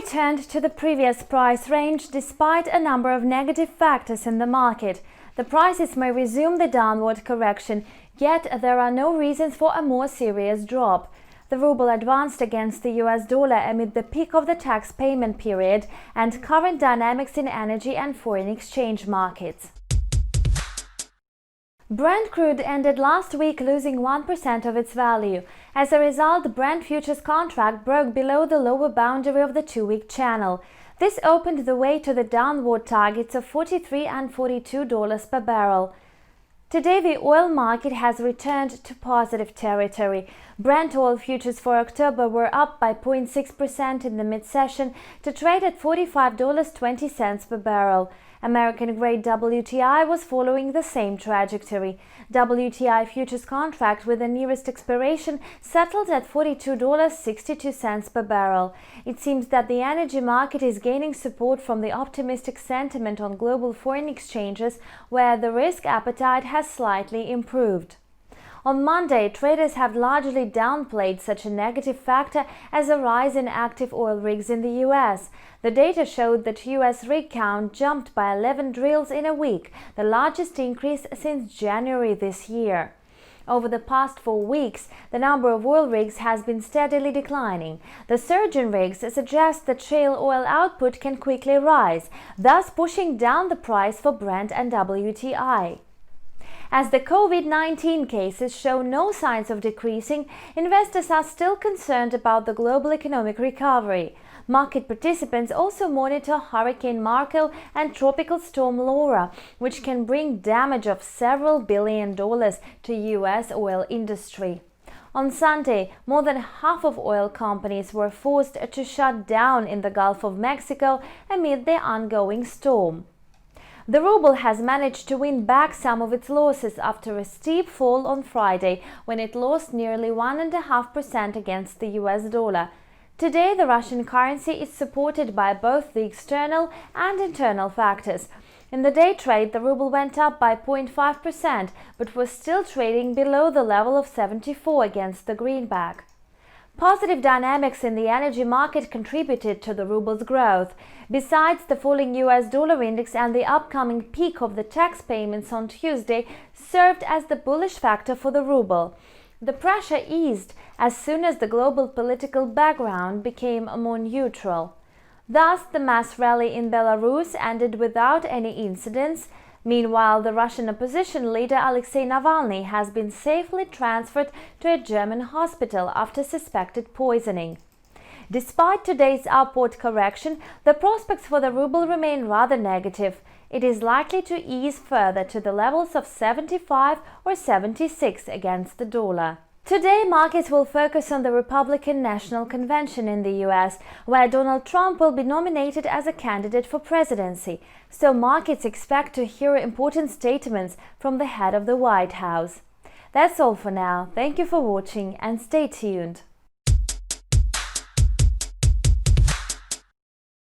returned to the previous price range despite a number of negative factors in the market. The prices may resume the downward correction, yet there are no reasons for a more serious drop. The ruble advanced against the US dollar amid the peak of the tax payment period and current dynamics in energy and foreign exchange markets. Brent crude ended last week losing 1% of its value. As a result, the Brent futures contract broke below the lower boundary of the two-week channel. This opened the way to the downward targets of $43 and $42 per barrel. Today, the oil market has returned to positive territory. Brent oil futures for October were up by 0.6% in the mid-session to trade at $45.20 per barrel. American-grade WTI was following the same trajectory. WTI futures contract with the nearest expiration settled at $42.62 per barrel. It seems that the energy market is gaining support from the optimistic sentiment on global foreign exchanges, where the risk appetite has slightly improved. On Monday, traders have largely downplayed such a negative factor as a rise in active oil rigs in the US. The data showed that US rig count jumped by 11 drills in a week, the largest increase since January this year. Over the past 4 weeks, the number of oil rigs has been steadily declining. The surge in rigs suggests that shale oil output can quickly rise, thus pushing down the price for Brent and WTI. As the COVID-19 cases show no signs of decreasing, investors are still concerned about the global economic recovery. Market participants also monitor Hurricane Marco and Tropical Storm Laura, which can bring damage of several $billion to US oil industry. On Sunday, more than half of oil companies were forced to shut down in the Gulf of Mexico amid the ongoing storm. The ruble has managed to win back some of its losses after a steep fall on Friday, when it lost nearly 1.5% against the US dollar. Today, the Russian currency is supported by both the external and internal factors. In the day trade, the ruble went up by 0.5%, but was still trading below the level of 74 against the greenback. Positive dynamics in the energy market contributed to the ruble's growth. Besides, the falling US dollar index and the upcoming peak of the tax payments on Tuesday served as the bullish factor for the ruble. The pressure eased as soon as the global political background became more neutral. Thus, the mass rally in Belarus ended without any incidents. Meanwhile, the Russian opposition leader Alexei Navalny has been safely transferred to a German hospital after suspected poisoning. Despite today's upward correction, the prospects for the ruble remain rather negative. It is likely to ease further to the levels of 75 or 76 against the dollar. Today, markets will focus on the Republican National Convention in the US, where Donald Trump will be nominated as a candidate for presidency, so markets expect to hear important statements from the head of the White House. That's all for now. Thank you for watching and stay tuned.